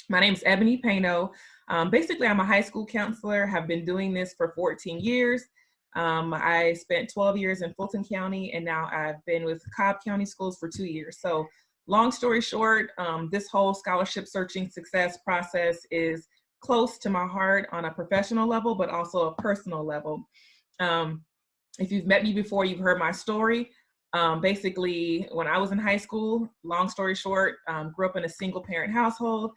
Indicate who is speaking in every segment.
Speaker 1: My name is Ebony Payno. Basically, I'm a high school counselor, have been doing this for 14 years. I spent 12 years in Fulton County, and now I've been with Cobb County Schools for 2 years. So long story short, this whole scholarship searching success process is close to my heart on a professional level, but also a personal level. If you've met me before, you've heard my story. Basically, when I was in high school, long story short, grew up in a single parent household,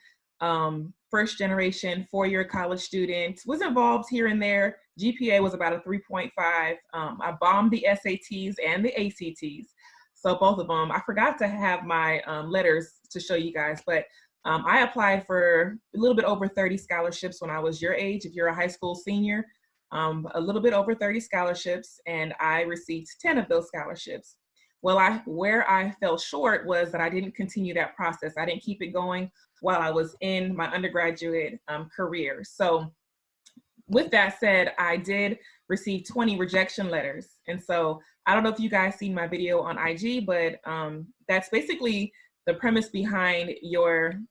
Speaker 1: first generation, four-year college student, was involved here and there. GPA was about a 3.5. I bombed the SATs and the ACTs. So both of them. I forgot to have my letters to show you guys, but I applied for a little bit over 30 scholarships when I was your age, if you're a high school senior. A little bit over 30 scholarships, and I received 10 of those scholarships. Well, where I fell short was that I didn't continue that process. I didn't keep it going while I was in my undergraduate career. So with that said, I did receive 20 rejection letters. And so I don't know if you guys seen my video on IG, but that's basically the premise behind your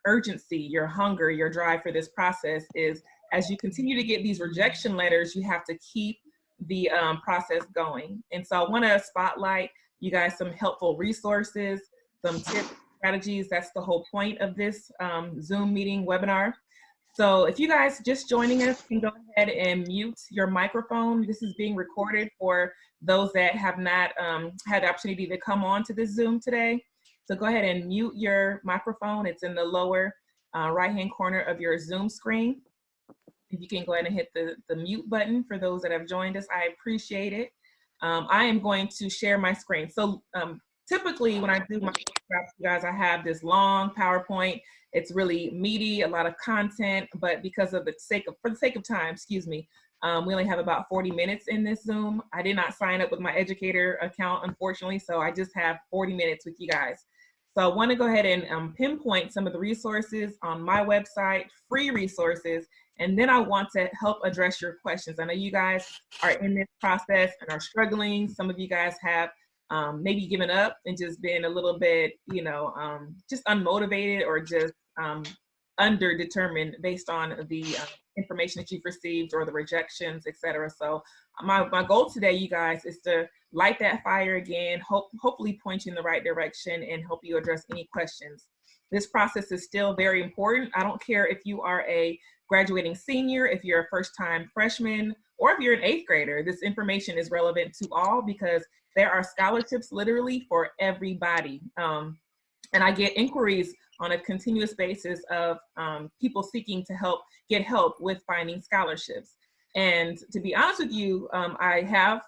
Speaker 1: urgency, your hunger, your drive for this process is as you continue to get these rejection letters, you have to keep the process going. And so I want to spotlight you guys some helpful resources, some tips, strategies. That's the whole point of this Zoom meeting webinar. So if you guys just joining us, can go ahead and mute your microphone. This is being recorded for those that have not had the opportunity to come on to this Zoom today. So go ahead and mute your microphone. It's in the lower right-hand corner of your Zoom screen. If you can go ahead and hit the mute button for those that have joined us, I appreciate it. I am going to share my screen. So typically when I do my workshops, you guys, I have this long PowerPoint. It's really meaty, a lot of content, but because of for the sake of time, excuse me, we only have about 40 minutes in this Zoom. I did not sign up with my educator account, unfortunately, so I just have 40 minutes with you guys. So I want to go ahead and pinpoint some of the resources on my website, free resources, and then I want to help address your questions. I know you guys are in this process and are struggling. Some of you guys have maybe given up and just been a little bit, just unmotivated or just underdetermined based on the information that you've received or the rejections, etc. So my goal today, you guys, is to light that fire again, hopefully point you in the right direction and help you address any questions. This process is still very important. I don't care if you are a graduating senior, if you're a first-time freshman, or if you're an eighth grader. This information is relevant to all because there are scholarships literally for everybody. And I get inquiries on a continuous basis of people seeking to get help with finding scholarships. And to be honest with you, I have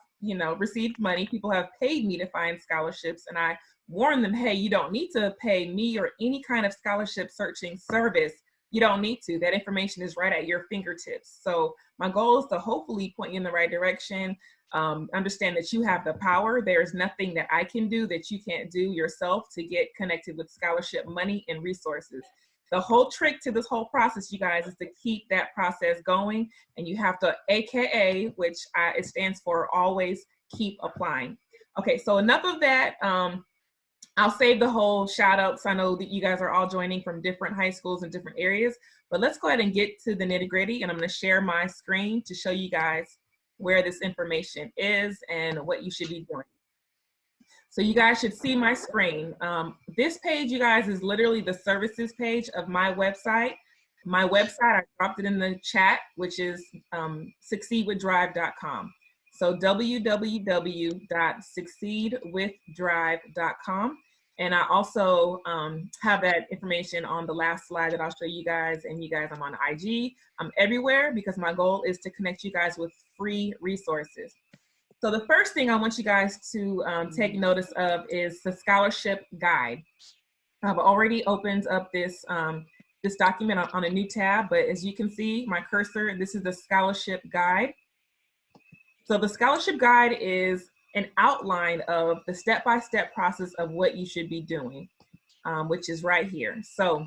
Speaker 1: received money. People have paid me to find scholarships, and I warn them, hey, you don't need to pay me or any kind of scholarship searching service. You don't need to. That information is right at your fingertips. So my goal is to hopefully point you in the right direction. Understand that you have the power. There's nothing that I can do that you can't do yourself to get connected with scholarship money and resources. The whole trick to this whole process, you guys, is to keep that process going, and you have to, AKA, which it stands for always keep applying. Okay, so enough of that. I'll save the whole shout outs. I know that you guys are all joining from different high schools and different areas, but let's go ahead and get to the nitty gritty, and I'm going to share my screen to show you guys where this information is and what you should be doing. So you guys should see my screen. This page, you guys, is literally the services page of my website. My website, I dropped it in the chat, which is succeedwithdrive.com. So www.succeedwithdrive.com. And I also have that information on the last slide that I'll show you guys. And you guys, I'm on IG. I'm everywhere because my goal is to connect you guys with free resources. So the first thing I want you guys to take notice of is the scholarship guide. I've already opened up this this document on a new tab, but as you can see, my cursor, this is the scholarship guide. So the scholarship guide is an outline of the step-by-step process of what you should be doing, which is right here. So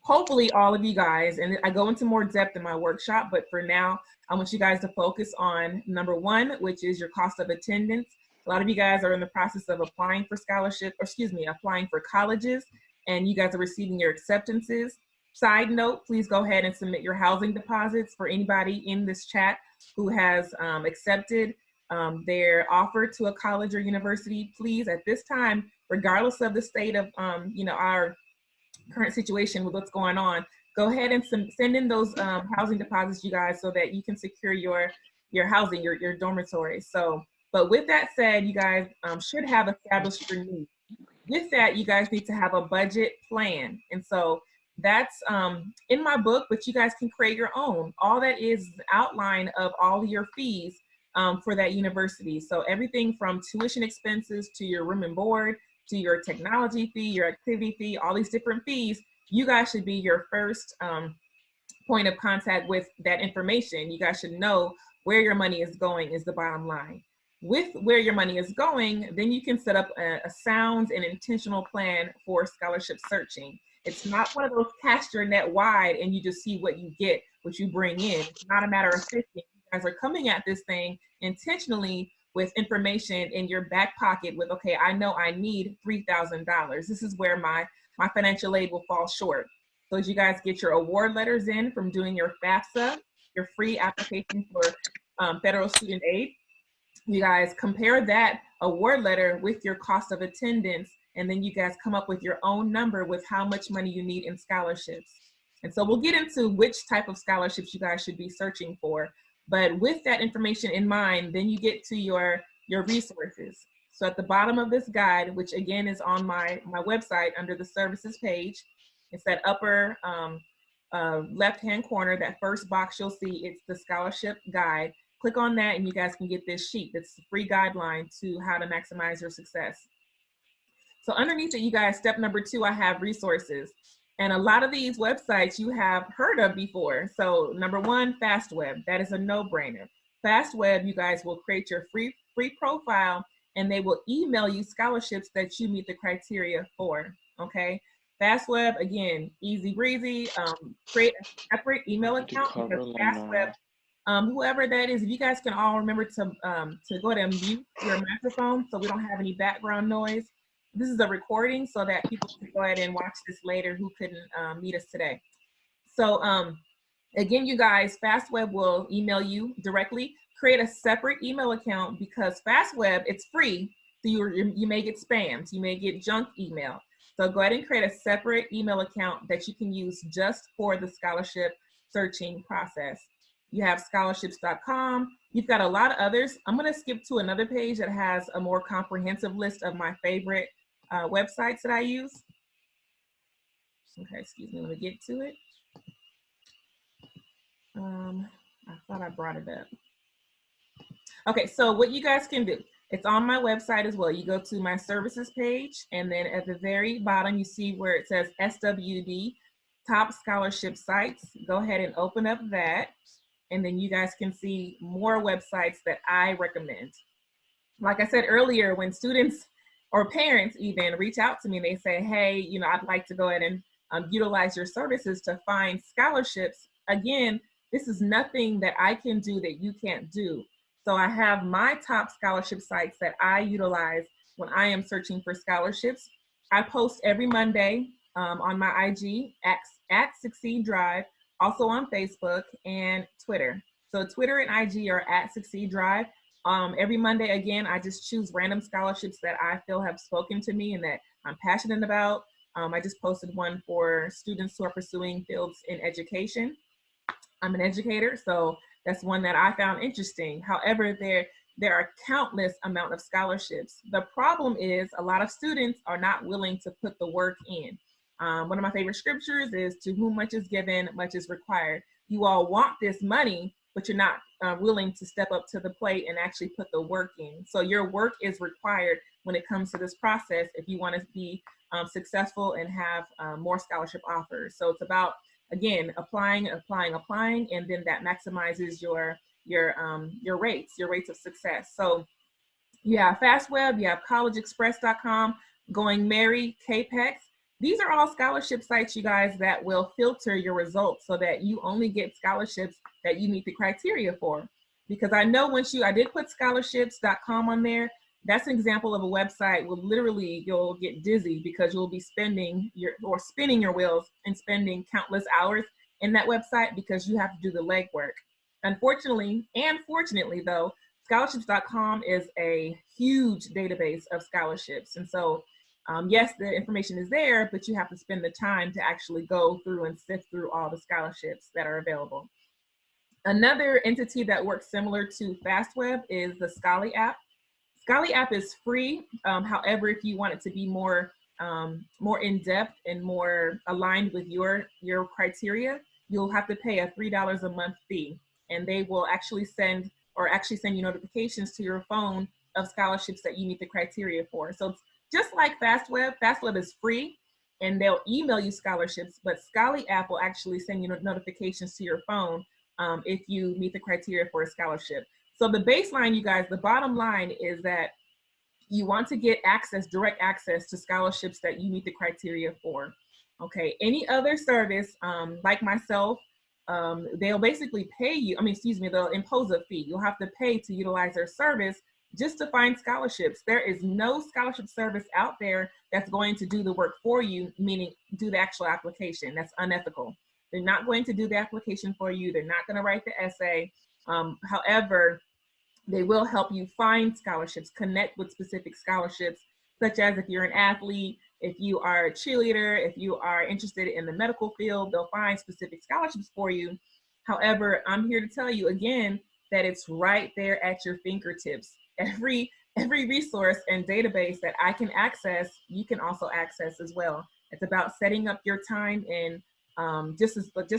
Speaker 1: hopefully all of you guys, and I go into more depth in my workshop, but for now, I want you guys to focus on number one, which is your cost of attendance. A lot of you guys are in the process of applying for scholarship, or excuse me, applying for colleges, and you guys are receiving your acceptances. Side note, please go ahead and submit your housing deposits for anybody in this chat who has accepted their offer to a college or university. Please, at this time, regardless of the state of our current situation with what's going on, go ahead and send in those housing deposits, you guys, so that you can secure your housing, your dormitory. So, but with that said, you guys should have established your needs. With that, you guys need to have a budget plan. And so that's in my book, but you guys can create your own. All that is an outline of all your fees for that university. So everything from tuition expenses to your room and board, to your technology fee, your activity fee, all these different fees, you guys should be your first point of contact with that information. You guys should know where your money is going is the bottom line. With where your money is going, then you can set up a sound and intentional plan for scholarship searching. It's not one of those cast your net wide and you just see what you get, what you bring in. It's not a matter of fishing. You guys are coming at this thing intentionally with information in your back pocket with, okay, I know I need $3,000. This is where my financial aid will fall short. So as you guys get your award letters in from doing your FAFSA, your free application for federal student aid, you guys compare that award letter with your cost of attendance, and then you guys come up with your own number with how much money you need in scholarships. And so we'll get into which type of scholarships you guys should be searching for. But with that information in mind, then you get to your resources. So at the bottom of this guide, which again is on my website under the services page, it's that upper left-hand corner, that first box you'll see, it's the scholarship guide. Click on that and you guys can get this sheet. That's a free guideline to how to maximize your success. So underneath it, you guys, step number 2, I have resources. And a lot of these websites you have heard of before. So number 1, FastWeb, that is a no-brainer. FastWeb, you guys will create your free profile and they will email you scholarships that you meet the criteria for, okay? FastWeb, again, easy breezy. Create a separate email account because FastWeb, whoever that is, if you guys can all remember to go ahead and mute your microphone so we don't have any background noise. This is a recording so that people can go ahead and watch this later who couldn't meet us today. So again, you guys, FastWeb will email you directly. Create a separate email account because FastWeb, it's free, so you may get spammed, you may get junk email. So go ahead and create a separate email account that you can use just for the scholarship searching process. You have scholarships.com. You've got a lot of others. I'm going to skip to another page that has a more comprehensive list of my favorite websites that I use. Okay, excuse me, let me get to it. I thought I brought it up. Okay, so what you guys can do, it's on my website as well. You go to my services page, and then at the very bottom, you see where it says SWD, Top Scholarship Sites. Go ahead and open up that. And then you guys can see more websites that I recommend. Like I said earlier, when students or parents even reach out to me, they say, hey, you know, I'd like to go ahead and utilize your services to find scholarships. Again, this is nothing that I can do that you can't do. So I have my top scholarship sites that I utilize when I am searching for scholarships. I post every Monday on my IG at Succeed Drive. Also on Facebook and Twitter. So Twitter and IG are at Succeed Drive. Every Monday, again, I just choose random scholarships that I feel have spoken to me and that I'm passionate about. I just posted one for students who are pursuing fields in education. I'm an educator, so that's one that I found interesting. However, there are countless amount of scholarships. The problem is a lot of students are not willing to put the work in. One of my favorite scriptures is, to whom much is given, much is required. You all want this money, but you're not willing to step up to the plate and actually put the work in. So your work is required when it comes to this process if you want to be successful and have more scholarship offers. So it's about, again, applying, and then that maximizes your rates of success. So you have FastWeb, you have collegeexpress.com, Going Merry, KPEX. These are all scholarship sites, you guys, that will filter your results so that you only get scholarships that you meet the criteria for. Because I know I did put scholarships.com on there, That's an example of a website where literally you'll get dizzy because you'll be spinning your wheels and spending countless hours in that website because you have to do the legwork. Unfortunately, and fortunately though, scholarships.com is a huge database of scholarships. And so, yes, the information is there, but you have to spend the time to actually go through and sift through all the scholarships that are available. Another entity that works similar to FastWeb is the Scholly app. Scholly app is free. However, if you want it to be more in depth and more aligned with your criteria, you'll have to pay a $3 a month fee, and they will actually send you notifications to your phone of scholarships that you meet the criteria for. So it's just like FastWeb. FastWeb is free, and they'll email you scholarships, but Scholly app will actually send you notifications to your phone if you meet the criteria for a scholarship. So the baseline, you guys, the bottom line is that you want to get direct access to scholarships that you meet the criteria for. Okay, any other service, like myself, they'll basically pay you, they'll impose a fee. You'll have to pay to utilize their service just to find scholarships. There is no scholarship service out there that's going to do the work for you, meaning do the actual application. That's unethical. They're not going to do the application for you. They're not going to write the essay. However, they will help you find scholarships, connect with specific scholarships, such as if you're an athlete, if you are a cheerleader, if you are interested in the medical field, they'll find specific scholarships for you. However, I'm here to tell you again that it's right there at your fingertips. Every resource and database that I can access, you can also access as well. It's about setting up your time, and just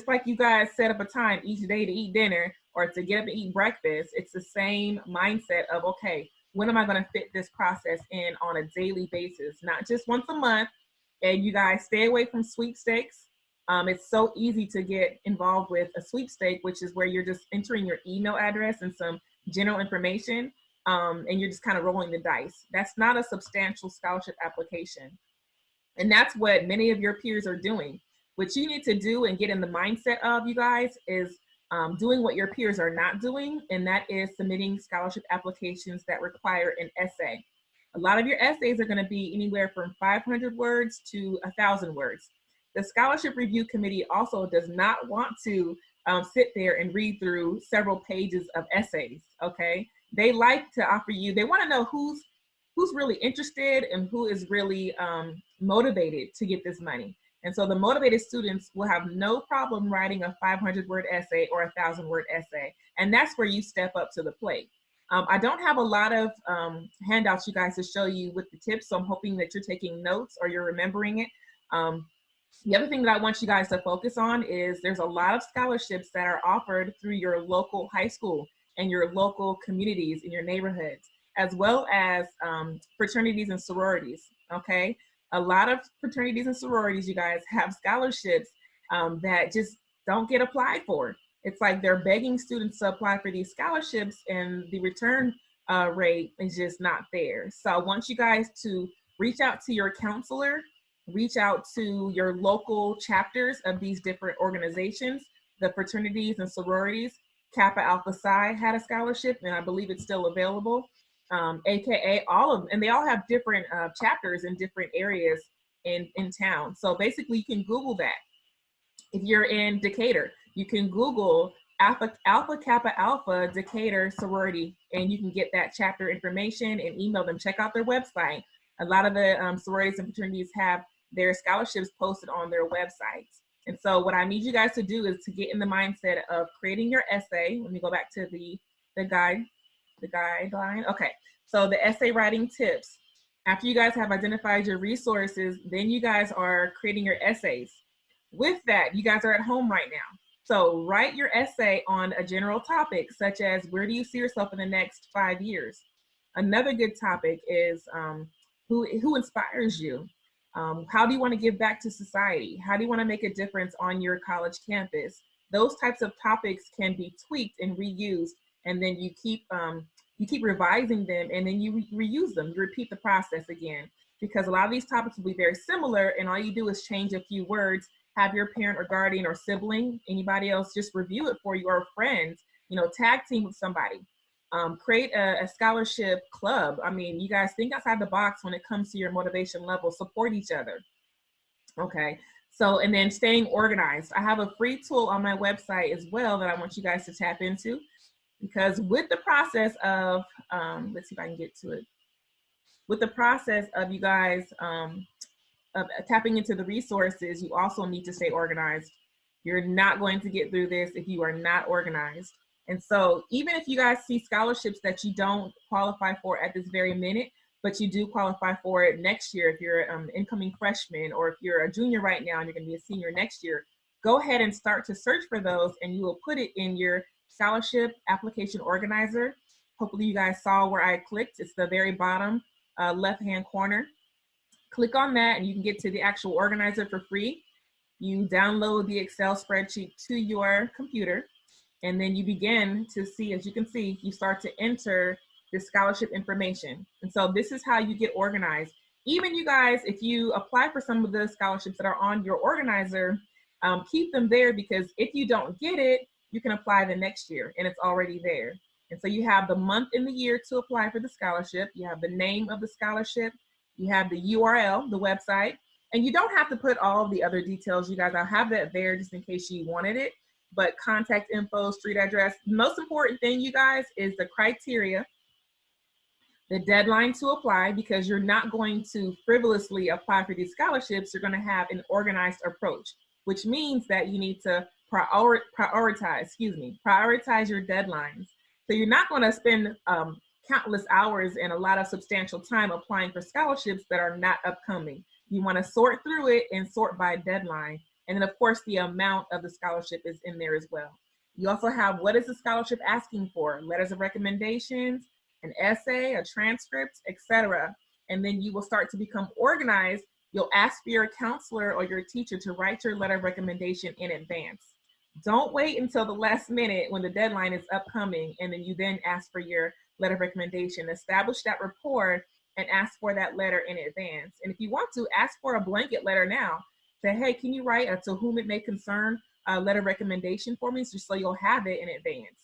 Speaker 1: like you guys set up a time each day to eat dinner or to get up and eat breakfast, it's the same mindset of, okay, when am I going to fit this process in on a daily basis, not just once a month? And you guys stay away from sweepstakes. It's so easy to get involved with a sweepstake, which is where you're just entering your email address and some general information, and you're just kind of rolling the dice. That's not a substantial scholarship application. And that's what many of your peers are doing. What you need to do and get in the mindset of, you guys, is doing what your peers are not doing, and that is submitting scholarship applications that require an essay. A lot of your essays are going to be anywhere from 500 words to 1,000 words. The Scholarship Review Committee also does not want to sit there and read through several pages of essays, okay? They like to offer you, they want to know who's really interested and who is really motivated to get this money. And so the motivated students will have no problem writing a 500-word essay or a 1,000-word essay. And that's where you step up to the plate. I don't have a lot of handouts, you guys, to show you with the tips, so I'm hoping that you're taking notes or you're remembering it. The other thing that I want you guys to focus on is there's a lot of scholarships that are offered through your local high school and your local communities in your neighborhoods, as well as fraternities and sororities, okay? A lot of fraternities and sororities, you guys, have scholarships that just don't get applied for. It's like they're begging students to apply for these scholarships, and the return rate is just not there. So I want you guys to reach out to your counselor, reach out to your local chapters of these different organizations, the fraternities and sororities. Kappa Alpha Psi had a scholarship, and I believe it's still available. AKA all of them, and they all have different chapters in different areas in town. So basically you can Google that. If you're in Decatur, you can Google Alpha Kappa Alpha Decatur sorority, and you can get that chapter information and email them. Check out their website. A lot of the sororities and fraternities have their scholarships posted on their websites. And so what I need you guys to do is to get in the mindset of creating your essay. Let me go back to the guideline. Okay, so the essay writing tips. After you guys have identified your resources, then you guys are creating your essays. With that, you guys are at home right now. So write your essay on a general topic, such as where do you see yourself in the next 5 years? Another good topic is who inspires you? How do you want to give back to society? How do you want to make a difference on your college campus? Those types of topics can be tweaked and reused, and then you keep revising them, and then you reuse them. You repeat the process again, because a lot of these topics will be very similar, and all you do is change a few words, have your parent or guardian or sibling, anybody else, just review it for you, or friends, tag team with somebody. Create a scholarship club. I mean, you guys think outside the box when it comes to your motivation level. Support each other. Okay. So, and then staying organized. I have a free tool on my website as well that I want you guys to tap into, because with the process of, let's see if I can get to it. With the process of you guys of tapping into the resources, you also need to stay organized. You're not going to get through this if you are not organized. And so even if you guys see scholarships that you don't qualify for at this very minute, but you do qualify for it next year, if you're an incoming freshman, or if you're a junior right now and you're going to be a senior next year, go ahead and start to search for those, and you will put it in your scholarship application organizer. Hopefully you guys saw where I clicked. It's the very bottom left-hand corner. Click on that and you can get to the actual organizer for free. You download the Excel spreadsheet to your computer, and then you begin to see, as you can see, you start to enter the scholarship information. And so this is how you get organized. Even you guys, if you apply for some of the scholarships that are on your organizer, keep them there, because if you don't get it, you can apply the next year and it's already there. And so you have the month and the year to apply for the scholarship. You have the name of the scholarship. You have the URL, the website, and you don't have to put all the other details, you guys. I'll have that there just in case you wanted it. But contact info, street address. The most important thing, you guys, is the criteria, the deadline to apply, because you're not going to frivolously apply for these scholarships. You're going to have an organized approach, which means that you need to prioritize your deadlines. So you're not going to spend countless hours and a lot of substantial time applying for scholarships that are not upcoming. You want to sort through it and sort by deadline. And then of course the amount of the scholarship is in there as well. You also have, what is the scholarship asking for? Letters of recommendations, an essay, a transcript, etc. And then you will start to become organized. You'll ask for your counselor or your teacher to write your letter of recommendation in advance. Don't wait until the last minute when the deadline is upcoming and then you then ask for your letter of recommendation. Establish that rapport and ask for that letter in advance. And if you want to, ask for a blanket letter now. Say, hey, can you write a to whom it may concern letter of recommendation for me, just so you'll have it in advance.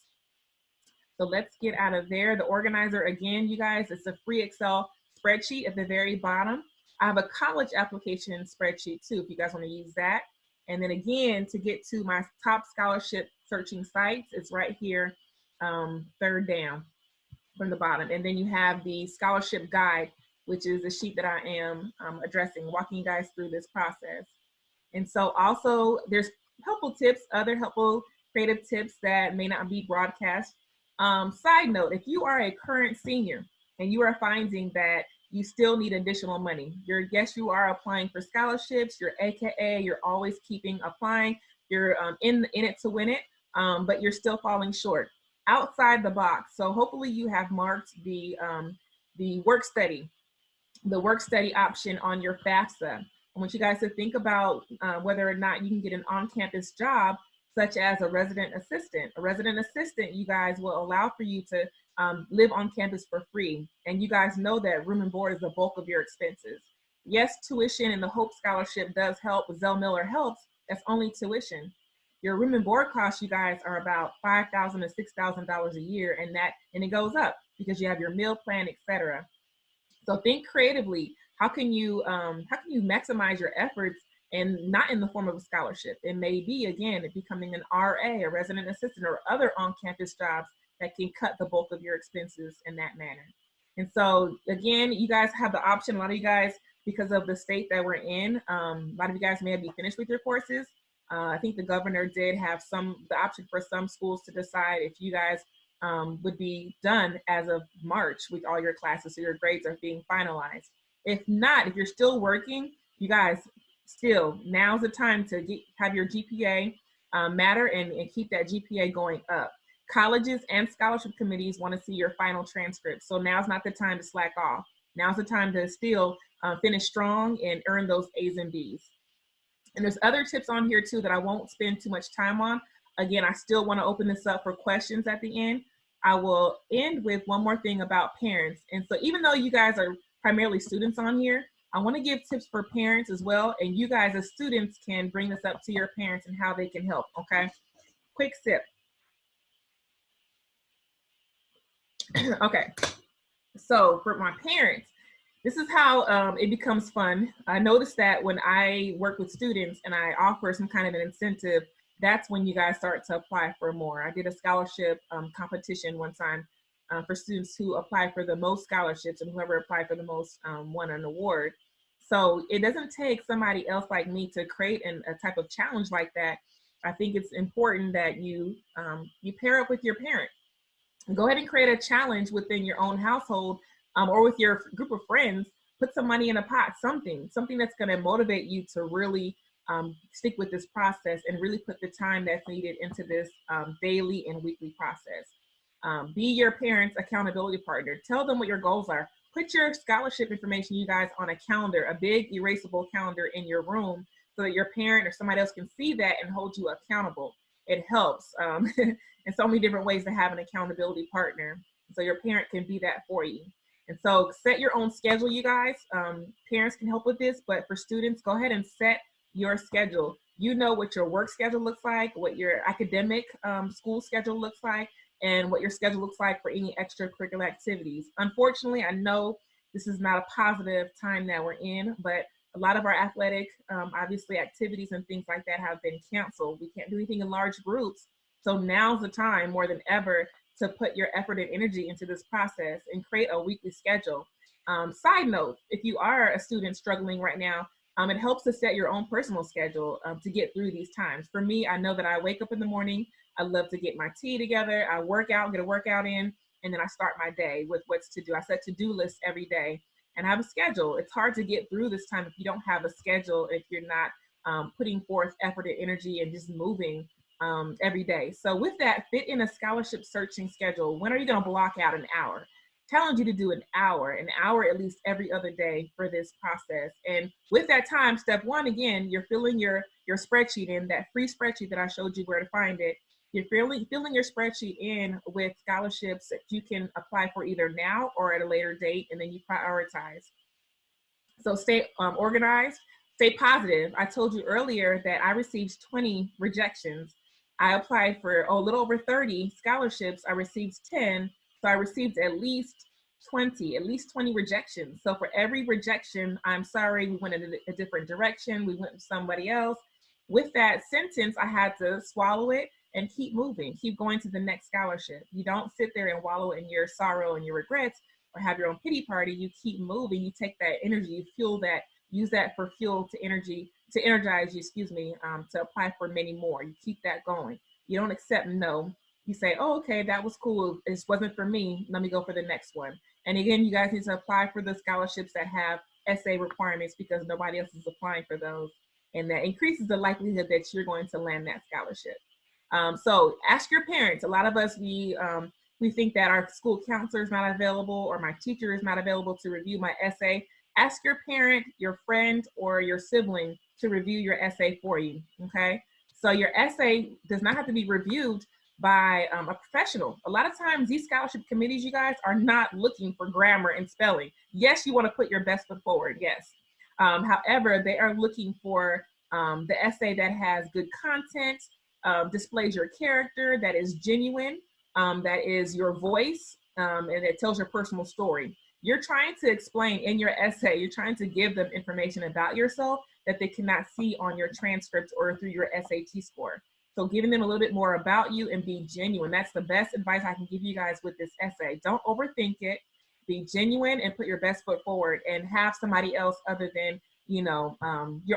Speaker 1: So let's get out of there. The organizer, again, you guys, it's a free Excel spreadsheet at the very bottom. I have a college application spreadsheet too, if you guys want to use that. And then again, to get to my top scholarship searching sites, it's right here, third down from the bottom. And then you have the scholarship guide, which is the sheet that I am addressing, walking you guys through this process. And so also there's helpful tips, other helpful creative tips that may not be broadcast. Side note, if you are a current senior and you are finding that you still need additional money, yes, you are applying for scholarships, you're AKA, you're always keeping applying, you're in it to win it, but you're still falling short. Outside the box. So hopefully you have marked the work study option on your FAFSA. I want you guys to think about whether or not you can get an on-campus job, such as a resident assistant. A resident assistant, you guys, will allow for you to live on campus for free. And you guys know that room and board is the bulk of your expenses. Yes, tuition and the Hope Scholarship does help. Zell Miller helps. That's only tuition. Your room and board costs, you guys, are about $5,000 to $6,000 a year, and it goes up because you have your meal plan, etc. So think creatively. How can you maximize your efforts, and not in the form of a scholarship? It may be, again, becoming an RA, a resident assistant, or other on-campus jobs that can cut the bulk of your expenses in that manner. And so again, you guys have the option. A lot of you guys, because of the state that we're in, a lot of you guys may be finished with your courses. I think the governor did have the option for some schools to decide if you guys would be done as of March with all your classes, so your grades are being finalized. If not, if you're still working, you guys, still, now's the time to have your GPA matter and keep that GPA going up. Colleges and scholarship committees want to see your final transcript. So now's not the time to slack off. Now's the time to still finish strong and earn those A's and B's. And there's other tips on here too that I won't spend too much time on. Again, I still want to open this up for questions at the end. I will end with one more thing about parents. And so even though you guys are primarily students on here, I want to give tips for parents as well. And you guys as students can bring this up to your parents and how they can help, okay? Quick sip. Okay, so for my parents, this is how it becomes fun. I noticed that when I work with students and I offer some kind of an incentive, that's when you guys start to apply for more. I did a scholarship competition one time for students who applied for the most scholarships, and whoever applied for the most won an award. So it doesn't take somebody else like me to create a type of challenge like that. I think it's important that you pair up with your parent. Go ahead and create a challenge within your own household, or with your group of friends. Put some money in a pot, something that's going to motivate you to really stick with this process and really put the time that's needed into this daily and weekly process. Be your parents' accountability partner. Tell them what your goals are. Put your scholarship information, you guys, on a calendar, a big erasable calendar in your room, so that your parent or somebody else can see that and hold you accountable. It helps in so many different ways to have an accountability partner, so your parent can be that for you. And so set your own schedule, you guys. Parents can help with this, but for students, go ahead and set your schedule. You know what your work schedule looks like, what your academic school schedule looks like, and what your schedule looks like for any extracurricular activities. Unfortunately, I know this is not a positive time that we're in, but a lot of our athletic, obviously, activities and things like that have been canceled. We can't do anything in large groups. So now's the time more than ever to put your effort and energy into this process and create a weekly schedule. Side note, if you are a student struggling right now, it helps to set your own personal schedule to get through these times. For me, I know that I wake up in the morning, I love to get my tea together, I work out, get a workout in, and then I start my day with what's to do. I set to-do lists every day and have a schedule. It's hard to get through this time if you don't have a schedule, if you're not putting forth effort and energy and just moving every day. So with that, fit in a scholarship searching schedule. When are you going to block out an hour? Challenge you to do an hour at least every other day for this process. And with that time, step one, again, you're filling your spreadsheet in, that free spreadsheet that I showed you where to find it. You're filling your spreadsheet in with scholarships that you can apply for either now or at a later date, and then you prioritize. So stay organized, stay positive. I told you earlier that I received 20 rejections. I applied for a little over 30 scholarships. I received 10. So I received at least 20 rejections. So for every rejection, I'm sorry, we went in a different direction. We went with somebody else. With that sentence, I had to swallow it and keep moving, keep going to the next scholarship. You don't sit there and wallow in your sorrow and your regrets or have your own pity party. You keep moving, you take that energy, you fuel that, use that for fuel to energize you, to apply for many more. You keep that going. You don't accept no. You say, oh, okay, that was cool. This wasn't for me. Let me go for the next one. And again, you guys need to apply for the scholarships that have essay requirements, because nobody else is applying for those. And that increases the likelihood that you're going to land that scholarship. So ask your parents. A lot of us, we think that our school counselor is not available or my teacher is not available to review my essay. Ask your parent, your friend, or your sibling to review your essay for you, okay? So your essay does not have to be reviewed by a professional. A lot of times these scholarship committees, you guys, are not looking for grammar and spelling. Yes, you want to put your best foot forward, yes. However, they are looking for the essay that has good content, displays your character, that is genuine, that is your voice, and it tells your personal story. You're trying to explain in your essay, you're trying to give them information about yourself that they cannot see on your transcripts or through your SAT score. So giving them a little bit more about you and be genuine. That's the best advice I can give you guys with this essay. Don't overthink it. Be genuine and put your best foot forward, and have somebody else other than your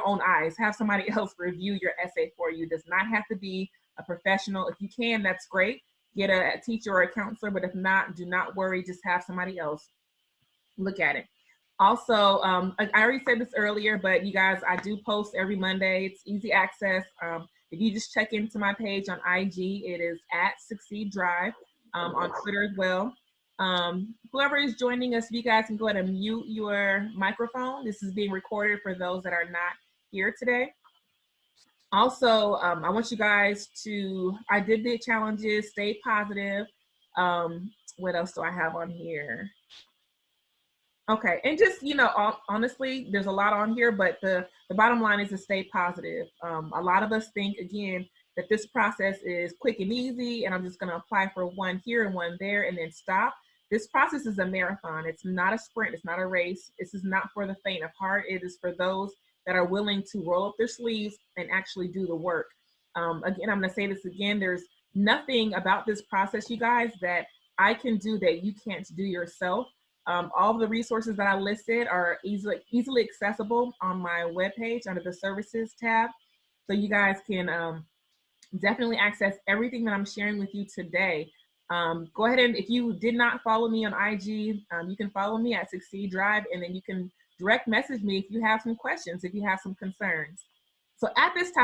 Speaker 1: own eyes. Have somebody else review your essay for you. It does not have to be a professional. If you can, that's great. Get a teacher or a counselor, but if not, do not worry. Just have somebody else look at it. Also, I already said this earlier, but you guys, I do post every Monday. It's easy access. If you just check into my page on IG, it is at Succeed Drive, on Twitter as well. Whoever is joining us, you guys can go ahead and mute your microphone. This is being recorded for those that are not here today. Also, I want you guys to, I did the challenges, stay positive. What else do I have on here? Okay, and just, honestly, there's a lot on here, but the bottom line is to stay positive. A lot of us think, again, that this process is quick and easy, and I'm just going to apply for one here and one there and then stop. This process is a marathon. It's not a sprint. It's not a race. This is not for the faint of heart. It is for those that are willing to roll up their sleeves and actually do the work. Again, I'm going to say this again. There's nothing about this process, you guys, that I can do that you can't do yourself. All of the resources that I listed are easily accessible on my webpage under the services tab. So you guys can definitely access everything that I'm sharing with you today. Go ahead, and if you did not follow me on IG, you can follow me at Succeed Drive, and then you can direct message me if you have some questions, if you have some concerns. So at this time,